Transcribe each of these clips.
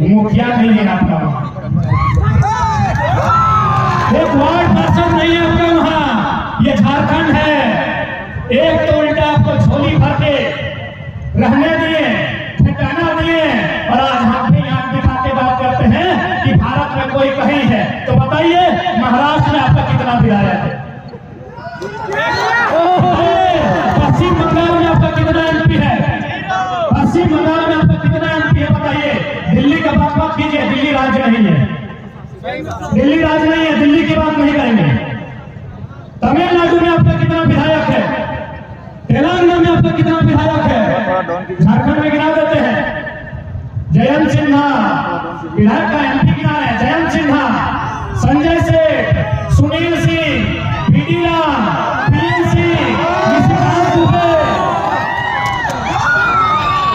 मुखिया नहीं है आपका, एक वार्ड पार्षद नहीं है आपका वहाँ। ये झारखंड है। एक तो उल्टा आपको झोली भर के रहने दिए, ठिकाना दिए, और आज हम भी यहाँ दिखा के बात करते हैं कि भारत में कोई कहीं है। तो बताइए महाराष्ट्र में आपका कितना विधायक है? पश्चिम बंगाल में आपका कितना एमपी है? पश्चिम बंगाल में आपका कितना एमपी है बताइए। दिल्ली का बात मत कीजिए, दिल्ली राज्य नहीं है, दिल्ली राज्य नहीं है, दिल्ली की बात नहीं करेंगे। तमिलनाडु में आपका कितना विधायक है? तेलंगाना में आपका कितना विधायक है? झारखंड में गिना देते हैं। जयंत सिन्हा विधायक का एमपी गिना है, जयंत सिन्हा, संजय सेठ, सुनील सिंह, बीडी राम, पीएन सिंह, निशिकांत दुबे,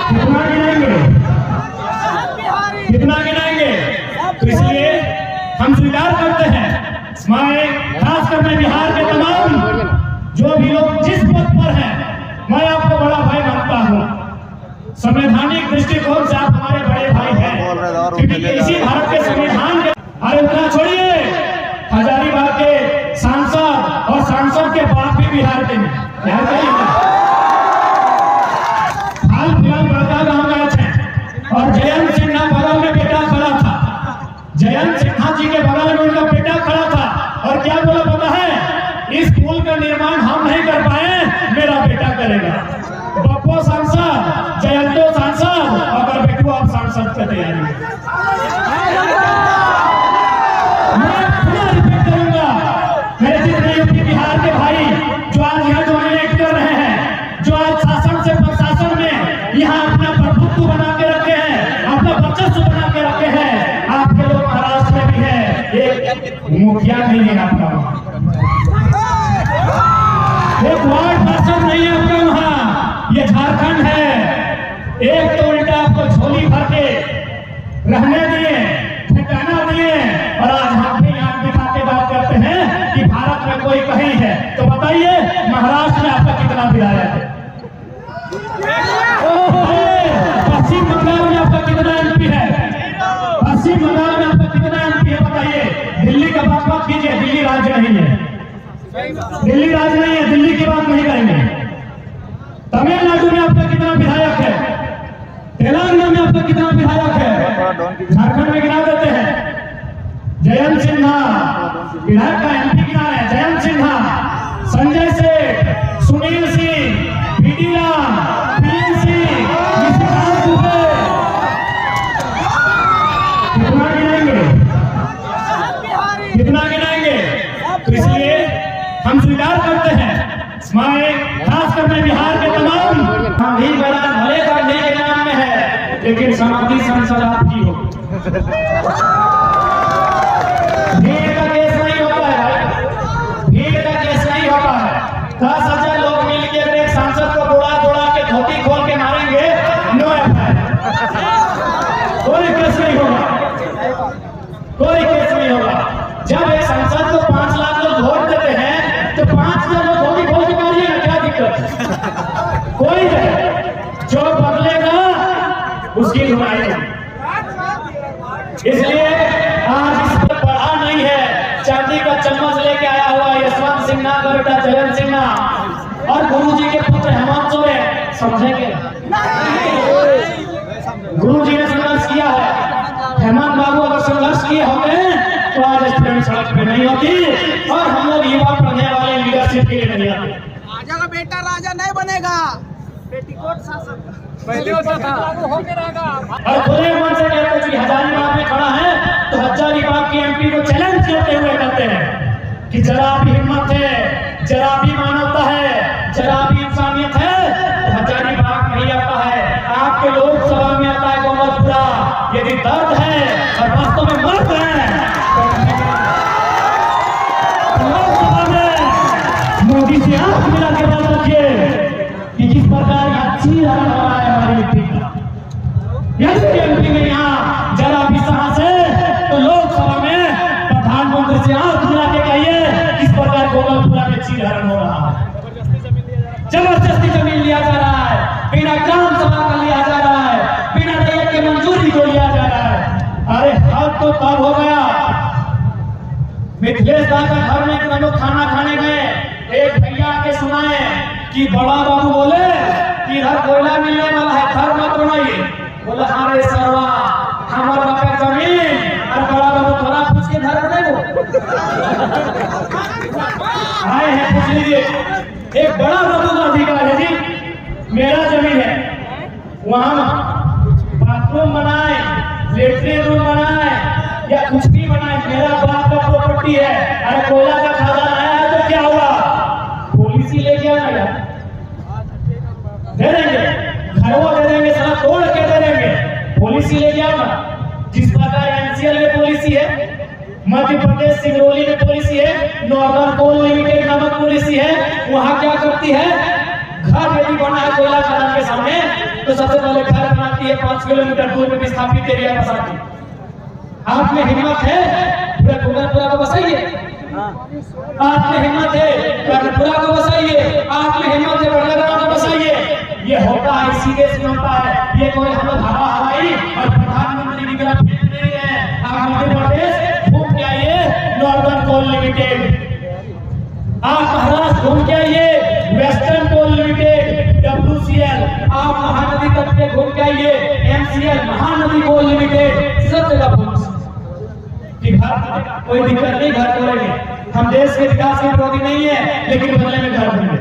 कितना गिनाएंगे, कितना गिनाएंगे? तो इसलिए हम स्वीकार करते हैं, मैं खासकर मैं बिहार के तमाम जो भी लोग जिस पद पर हैं, मैं आपको बड़ा भाई मानता हूँ। संवैधानिक दृष्टिकोण से आप हमारे बड़े भाई हैं, क्योंकि इसी भारत के संविधान के। अरे उतना छोड़िए, हजारीबाग के सांसद और सांसद के बाप भी बिहार के हैं। हाल फिलहाल बड़का गांव गए थे और जयंत सिन्हा बगल में बेटा खड़ा था, जयंत सिन्हा जी के बगल में उनका बेटा खड़ा था, और क्या बोला पता है? इस पुल का निर्माण हम नहीं कर पाए, मेरा बेटा करेगा। बप्पो सांसद, जयंतो सांसद, अगर बेटू आप सांसद की तैयारी में। मैं पूरा रिपीट करूंगा, मेरे जितने यूपी बिहार के भाई जो आज यहाँ डोमिनेट कर रहे हैं, जो आज शासन से प्रशासन में यहाँ अपना प्रभुत्व बना के रखे हैं, अपना वर्चस्व बना के रखे हैं, आपके लोग महाराष्ट्र में भी है। एक मुखिया नहीं है आपका, एक वार्ड पार्षद नहीं है आपका वहाँ। ये झारखंड है। एक तो उल्टा आपको झोली भर के रहने दिए, ठिकाना दिए, और आज हम भी यहाँ दिखा के बात करते हैं कि भारत में कोई कहीं है। तो बताइए महाराष्ट्र में आपका कितना विधायक है? पश्चिम बंगाल में आपका कितना एमपी है? पश्चिम बंगाल में आपका कितना एमपी है बताइए। दिल्ली का बात मत कीजिए, दिल्ली राज्य नहीं है, दिल्ली राज्य नहीं है, दिल्ली की बात नहीं करेंगे। तमिलनाडु में आपका कितना विधायक है? तेलंगाना में आपका कितना विधायक है? झारखंड में गिना देते हैं। जयंत सिन्हा विधायक का एमपी गिना है, जयंत सिन्हा, संजय सेठ, सुनील सिंह, बीडी राम, पीएन सिंह, निशिकांत दुबे, कितना गिनाएंगे, कितना गिनाएंगे? तो इसलिए हम स्वीकार करते हैं, मैं खासकर मैं बिहार के तमाम गांधी मैदान भले गांधी के नाम में है, लेकिन समाधि संसद आपकी हो। भीड़ का केस नहीं होता है भाई, भीड़ का केस नहीं होता है। 10,000 लोग मिलकर एक सांसद को दौड़ा दौड़ा के धोती खोल के मारेंगे, नो एफआईआर, कोई केस नहीं होगा, कोई केस नहीं होगा। जब एक सांसद को 5 लाख लोग वोट देते हैं तो 5,000 लोग धोती खोल के मारिए, क्या दिक्कत? कोई नहीं, जो बदलेगा उसकी लड़ाई। इसलिए आज इस पर पढ़ा नहीं है, चांदी का चम्मच लेके आया हुआ यशवंत सिन्हा का बेटा जयंत सिन्हा और गुरुजी के पुत्र हेमंत सोरेन समझेंगे। गुरुजी ने संघर्ष किया है, हेमंत बाबू अगर संघर्ष किए होते तो आज स्टूडेंट सड़क पे नहीं होती, और हम लोग युवा पढ़ने वाले लीडरशिप के लिए नहीं आते। राजा का बेटा राजा नहीं बनेगा, पेटीकोट शासन पहले होता था, होके रहेगा। और खुले मन से कहते कि हजारीबाग में खड़ा है तो हजारीबाग के एमपी को चैलेंज करते हुए कहते हैं कि जरा भी हिम्मत है, जरा भी मानवता है, जरा भी इंसानियत है तो हजारीबाग नहीं आता प्रकार का चीरहरण हो रहा है हमारी मिट्टी का। यदि एमपी में यहाँ जरा भी साहस है तो लोकसभा में प्रधानमंत्री से आंख मिला के कहिए किस प्रकार गोपालपुरा में चीरहरण हो रहा है। जबरदस्ती जमीन लिया जा रहा है, बिना ग्राम सभा का लिया जा रहा है, बिना रैयत की मंजूरी को लिया जा रहा है। अरे हद तो तब हो गया। मिथिलेश दा का घर में इतना लोग खाना खाने गए, एक भैया के सुनाए कि बड़ा बाबू बोले कि इधर कोयला मिलने वाला है, घर मत बनाइए। बोला हाँ रे सरवा, हमारे बाप का जमीन और बड़ा बाबू थोड़ा पूछ के घर बनाएगो। आए हैं पूछ लीजिए, एक बड़ा बाबू का अधिकार है जी, मेरा जमीन है, वहां बाथरूम बनाए, लेटरिन रूम बनाए या कुछ भी बनाए, मेरा बाप का प्रॉपर्टी है। अरे कोयला का खदान आया है तो क्या हुआ, पुलिस ही लेके आना दे देंगे, घरों दे देंगे, सारा तोड़ के दे देंगे, पुलिस ही लेके आना। जिस प्रकार एनसीएल में पुलिस है, मध्य प्रदेश सिंगरौली में पुलिस है, नॉर्दर्न कोल लिमिटेड नामक पुलिस है, वहां क्या करती है, घर यदि बना है कोयला खदान के सामने तो सबसे पहले घर बनाती है 5 किलोमीटर दूर में विस्थापित एरिया बसाती। आप में हिम्मत है पूरा गोपालपुरा को बसाइए, आप में हिम्मत है कर्णपुरा को बसाइए, आप में हिम्मत है बड़लगड़ा को बसाइए। ये होता है, सीधे से होता है। ये कोई हम लोग हवा हवाई और प्रधानमंत्री की तरफ भेज नहीं है। आप मध्य प्रदेश घूम के आइए, नॉर्दर्न कोल लिमिटेड, आप महाराष्ट्र घूम के आइए, वेस्टर्न कोल लिमिटेड, WCL, आप महानदी तट पे घूम के आइए, MCL, महानदी कोल लिमिटेड, सब जगह पुलिस कि घर कोई दिक्कत नहीं, घर तोड़ेंगे। हम देश के विकास के विरोधी नहीं है, लेकिन बदले में घर देंगे,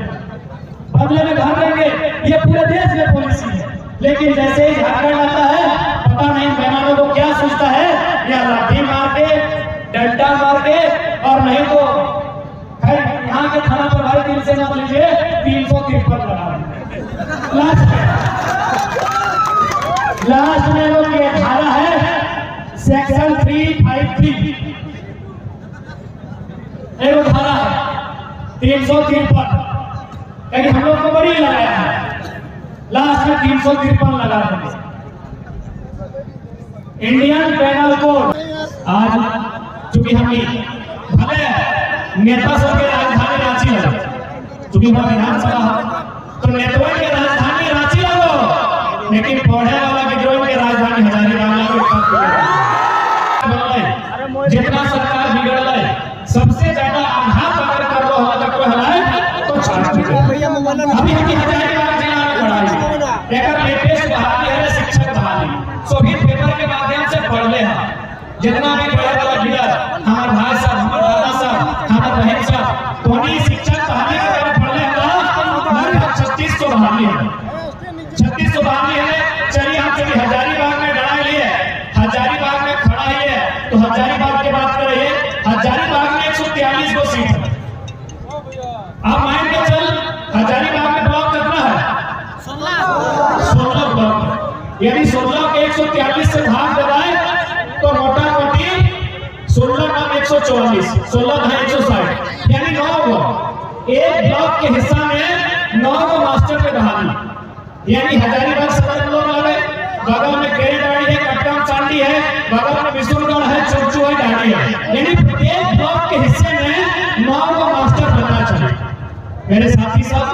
बदले में घर देंगे। ये पूरे देश में पॉलिसी है, लेकिन जैसे ही झारखंड आता है, पता नहीं मेहमानों को क्या सोचता है, या लाठी मार के, डंडा मार के, और नहीं तो यहाँ के थाना प्रभारी दिल से मत लीजिए, 353 लगा लास्ट में वो ये धारा है सेक्शन 353, एक धारा है 353, लेकिन हम लोग को बड़ी लगाया है, लास्ट में 353 लगा देंगे। इंडियन पेनल कोड आज चूंकि हम भले नेता सब के राजधानी रांची है, चूंकि वहां विधानसभा तो नेतवन के राजधानी रांची लगो, लेकिन पढ़े वाला के जो के राजधानी हजारीबाग लगो। जितना सरकार बिगड़ल है, सबसे ज्यादा आघात अगर कर दो होला कोई हलाए तो छाट दीजिए। अभी की हजारीबाग जिला में पढ़ाई एकर लेटेस्ट बहाली है शिक्षक बहाली, शोभित पेपर के माध्यम से पढ़ले हैं। जितना भी पढ़े वाला लीडर हमार भाई साहब, हमार दादा साहब, हमार बहन साहब, धोनी शिक्षक बहाली के पढ़ले हैं, 3600 बहाली है, 3600 बहाली है। चलिए हम चलिए हजारीबाग में लड़ाई लिए, हजारीबाग में खड़ा ही है तो हजारीबाग की बात कर रही है। हजारीबाग में 143 को सीट है। आप मान के चल हजारीबाग में ब्लॉक कितना है, 16 ब्लॉक, यानी 16 के 143 से भाग दबाए तो मोटा मोटी 16 का 144, 16 का 160, यानी 9 ब्लॉक। एक ब्लॉक के हिस्सा में 9 को मास्टर पे बहाली, यानी हजारीबाग सदर लोग आ गए, बगल में केरीडाड़ी है, कट्टम चांडी है, बगल में बिशुनगढ़ है, चुरचू है, डाड़ी है, यानी प्रत्येक ब्लॉक के हिस्से में 9 को मास्टर बनना चाहिए। मेरे साथी साहब,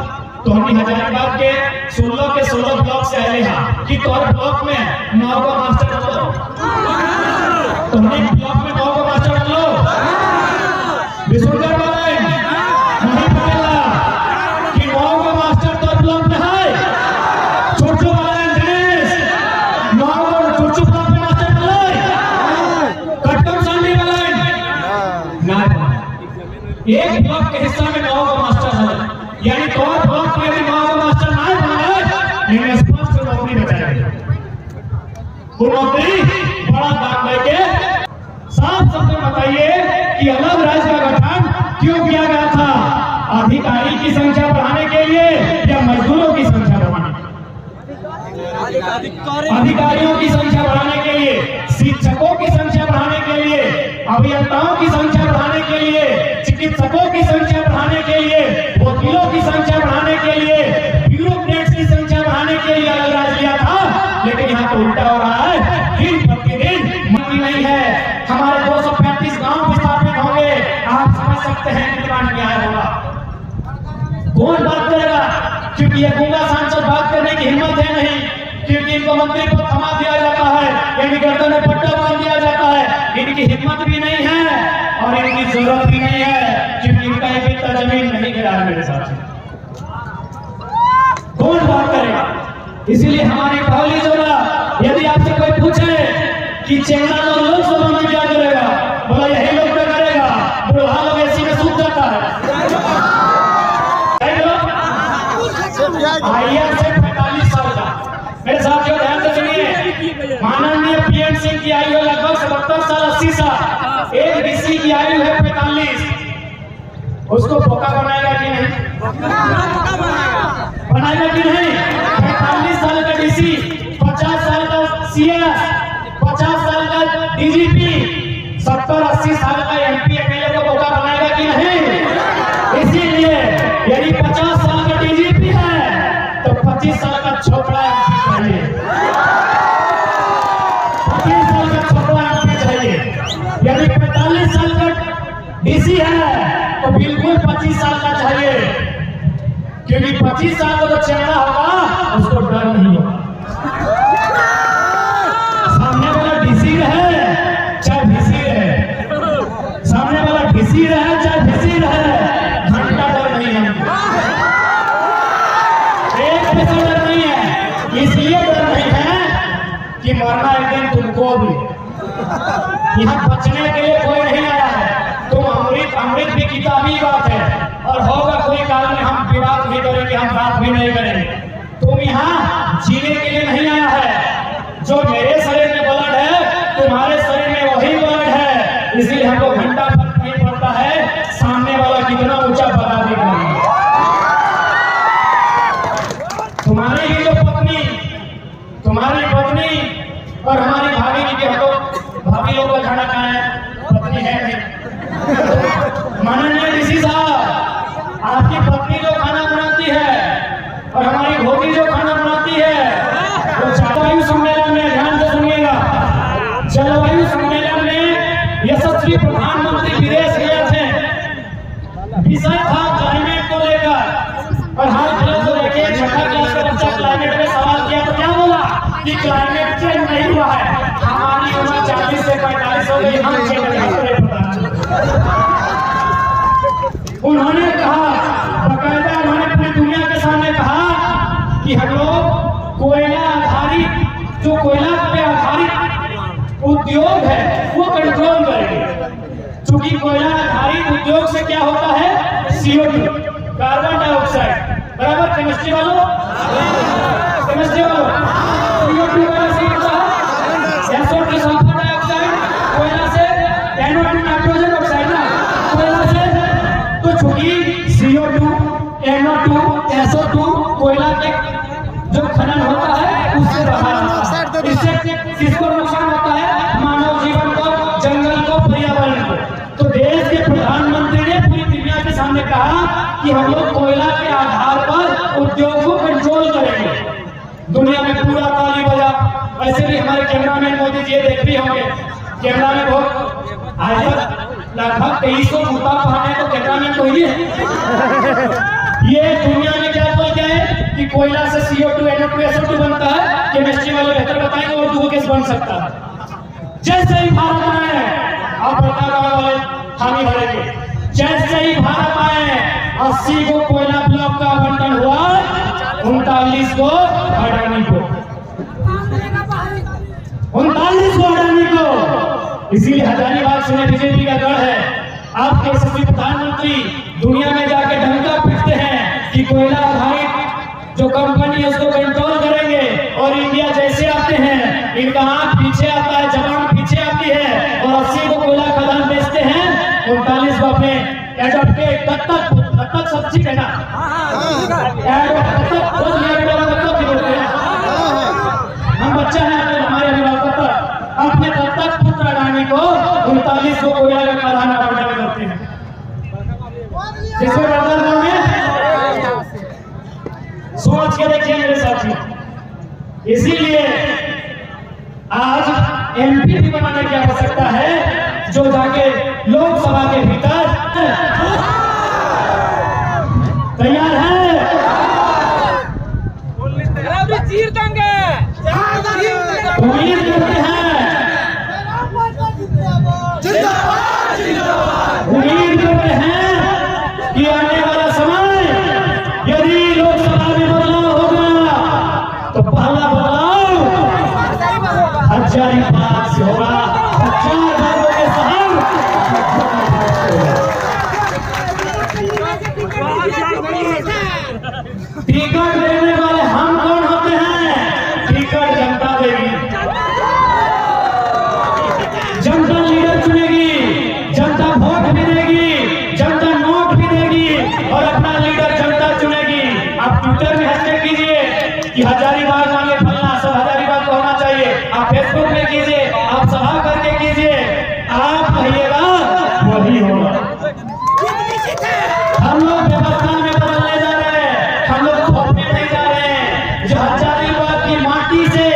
तो हम हजारीबाग के 16 के 16 ब्लॉक से आए हैं कि तो हर ब्लॉक में 9 को मास्टर बन लो, तो हम ब्लॉक में 9 को मास्टर बन लो। बिशुनगढ़ वाले नहीं पड़ेगा कि 9 को मास्टर तो ब्लॉक में है, चुरचू वाले दिनेश 9 को चुरचू ब्लॉक में मास्टर बन लो, कट्टम चांडी वाले ना, एक ब्लॉक के हिस्सा में 9 को मास्टर है, यानी तो ब्लॉक में भी 9 को मास्टर ना बने, लेकिन स्पष्ट नौकरी बचाएंगे। वो नौकरी बड़ा दाम लेके साफ शब्द में बताइए कि अलग राज्य का गठन क्यों किया गया था, अधिकारी की संख्या बढ़ाने के लिए या मजदूरों की संख्या बढ़ाने के लिए, अधिकारियों की संख्या बढ़ाने के लिए, शिक्षकों की संख्या बढ़ाने के लिए, अभियंताओं की संख्या बढ़ाने के लिए, चिकित्सकों की संख्या बढ़ाने के लिए, वकीलों की संख्या बढ़ाने के लिए, ब्यूरोक्रेट्स की मंत्री को थमा दिया जाता है, इनकी गर्दन में पट्टा बांध दिया जाता है। इनकी हिम्मत भी नहीं है और इनकी जरूरत भी नहीं है, क्योंकि इनका एक इतना जमीन नहीं गिरा है मेरे साथ। कौन बात करेगा? इसीलिए हमारी पहली जोड़ा, यदि आपसे कोई पूछे कि चेहरा तो लोकसभा में क्या करेगा, बोला यही लोग क्या करेगा, बुढ़ा लोग एसी में सूख जाता है। आईआर से 45 साल का, मेरे साथियों ध्यान से सुनिए, माननीय पीएम सिंह की आयु है लगभग 77 साल 80 साल, एक डीसी की आयु है 45। उसको बोका बनाएगा कि नहीं? बनाएगा कि नहीं? 45 साल का डीसी, 50 साल का सीएस, 50 साल का डीजीपी, 70-80 साल का एमपी एमएलए को बोका बनाएगा कि नहीं? इसीलिए यदि 50 साल का डीजीपी है तो 25 साल का छोकरा एमपी चाहिए, 25 साल का छोकरा एमपी चाहिए। यदि 45 साल का डीसी है तो बिल्कुल 25 साल का चाहिए, क्योंकि 25 साल का जो चेहरा होगा उसको डर नहीं होगा। सामने वाला डीसी रहे चाहे डीसी रहे, सामने वाला डीसी रहे चाहे डीसी रहे, घंटा डर नहीं है, एक पैसा डर नहीं है। इसलिए डर नहीं है कि मरना एक दिन तुमको भी, यहाँ बचने के लिए कोई नहीं आया है। तुम अमृत भी किताबी बात है, और होगा कोई कारण हम विवाद भी करेंगे, हम बात भी नहीं करेंगे। तुम यहाँ जीने के लिए नहीं आया है। जो मेरे शरीर में ब्लड है तुम्हारे शरीर में वही ब्लड है, इसलिए हमको घंटा फर्क नहीं पड़ता है सामने वाला कितना ऊंचा बना देगा। तुम्हारी ही जो पत्नी, तुम्हारी पत्नी और हमारी भाभी की, हमको भाभी लोग का खाना कहाँ है? पत्नी है नहीं। माननीय डीसी साहब, आपकी पत्नी जो खाना बनाती है और हमारी भोगी जो खाना बनाती है, वो जलवायु सम्मेलन में, ध्यान से सुनिएगा, जलवायु सम्मेलन में यशस्वी प्रधानमंत्री विदेश गए थे, विषय था क्लाइमेट को लेकर, और हाल फिलहाल को लेकर 6वीं क्लास का बच्चा क्लाइमेट में सवाल किया तो क्या बोला कि क्लाइमेट चेंज नहीं हुआ है, हमारी उम्र 40 से 45 हो गई, हम चेंज नहीं करे। उन्होंने कहा, बकायदा उन्होंने पूरी दुनिया के सामने कहा कि हम लोग कोयला आधारित, जो कोयला पे आधारित उद्योग है वो कंट्रोल करेंगे, क्योंकि कोयला आधारित उद्योग से क्या होता है? CO2, कार्बन डाइऑक्साइड, बराबर? केमिस्ट्री वालों, केमिस्ट्री वालों, CO2 कोयला से होता है, SO2 सल्फर डाइऑक्साइड, कोयला से NO2 नाइट्रोजन ऑक्साइड ना, कोयला से, तो चूंकि CO2, NO2, SO2 कोयला के जो खनन होता है उससे बाहर आता है, इससे किसको नुकसान होता है? मानव जीवन को, जंगल को, पर्यावरण को। तो देश के प्रधानमंत्री ने पूरी दुनिया के सामने कहा कि हम लोग कोयला के आधार पर उद्योग को कंट्रोल करेंगे। दुनिया में पूरा ताली बजा। वैसे भी हमारे कैमरामैन मोदी जी देख भी होंगे, कैमरा में बहुत आज लगभग 2300 कुर्ता पहने तो कैमरामैन तो ही है। ये दुनिया में क्या बोल गए कि कोयला से CO2, NO2, SO2 बनता है, केमिस्ट्री वाले बेहतर बताएंगे, और दो केस बन सकता है। जैसे ही भारत आए, आप बता वाले हामी भरेंगे, जैसे ही भारत आए 80 को कोयला ब्लॉक का आवंटन हुआ, 39 को अडानी को, 39 को अडानी को। इसीलिए हजारी बात सुने, बीजेपी का गढ़ है। आपके यशस्वी प्रधानमंत्री दुनिया में जाके डंका पीटते हैं कि कोयला आधारित जो कंपनी है उसको कंट्रोल करेंगे, और इंडिया जैसे आते हैं इनका आंख पीछे आता है, जबान पीछे आती है, और 80 को कोयला खदान बेचते हैं, 39 को अपने एडॉप्टेड दत्तक सब्सिडी है ना, हम बच्चा है हमारे अभिभावक अपने दत्तक पुत्र अडानी को 39 को कोयला का खदान आवंटन करते हैं, जिसको राजस्थान में सोच के देखिए मेरे साथी। इसीलिए आज एमपी भी बनाने की आवश्यकता है, जो जाके लोकसभा के भीतर तैयार है, चीर देंगे। उम्मीद करते हैं, उम्मीद करते हैं कि आने वाला समय यदि लोकसभा में बदलाव होगा तो पहला बदलाव हजारीबाग से होगा। 1000 के शहर टिकट देने वाले हम कौन होते हैं? टिकट जनता देगी, जनता लीडर चुनेगी, जनता वोट भी देगी, जनता नोट भी देगी और अपना लीडर जनता चुनेगी। आप ट्विटर में हैशटैग कीजिए कि हजारीबाग आगे फलना, सब हजारीबाग को होना चाहिए। आप फेसबुक में कीजिए, आप सभा करके कीजिए, आप कहिएगा वही होगा। हम लोग व्यवस्था में बदलने जा रहे हैं, हम लोग थोपने नहीं जा रहे हैं। जो हजारीबाग की माटी से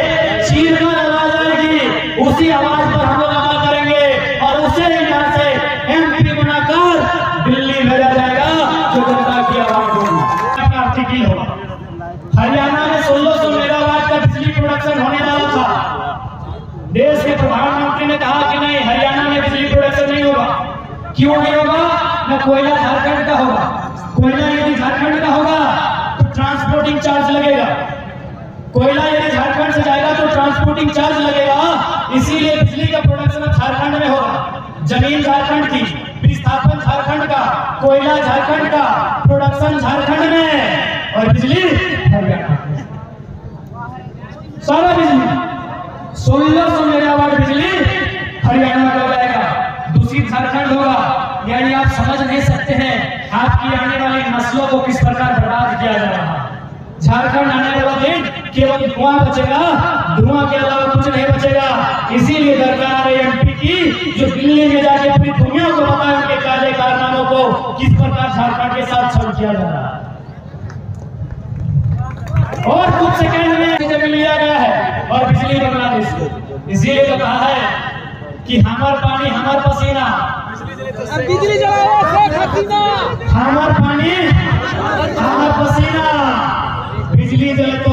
चीरकर आवाज आएगी उसी आवाज पर हम लोग अमल करेंगे और उसे यहाँ से MP बनाकर दिल्ली भेजा जाएगा जो जनता की आवाज होगी। आर्टिकल होगा हरियाणा में 1600 मेगावाट का बिजली प्रोडक्शन होने वाला था। देश के प्रधानमंत्री ने कहा कि नहीं, हरियाणा में बिजली प्रोडक्शन नहीं होगा। क्यों नहीं होगा? न कोयला झारखंड का होगा, कोयला यदि झारखंड का होगा तो ट्रांसपोर्टिंग चार्ज लगेगा, कोयला यदि झारखंड से जाएगा तो ट्रांसपोर्टिंग चार्ज लगेगा। इसीलिए बिजली का प्रोडक्शन झारखंड में होगा। जमीन झारखंड की, विस्थापन झारखंड का, कोयला झारखंड का, प्रोडक्शन झारखंड में और बिजली हरियाणा। सारा बिजली 1600 मेगावाट बिजली हरियाणा का जाएगा, दूषित झारखंड होगा। यानी आप समझ नहीं सकते हैं आपकी आने वाली नस्लों को किस प्रकार बर्बाद किया जा रहा है। झारखंड आने वाला दिन केवल धुआं बचेगा, धुआं के अलावा कुछ नहीं बचेगा। इसीलिए दरकार है MP की जो दिल्ली में जाके अपनी दुनिया को बताए उनके काले कारनामों को, किस प्रकार झारखंड के साथ छल किया जा रहा है। और कुछ सेकंड में जमीन लिया गया है और बिजली बांग्लादेश को। इसीलिए तो कहा है कि हमार पानी हमार पसीना, बिजली जलाओ शेख हसीना, हमार पानी हमार पसीना, बिजली जले तो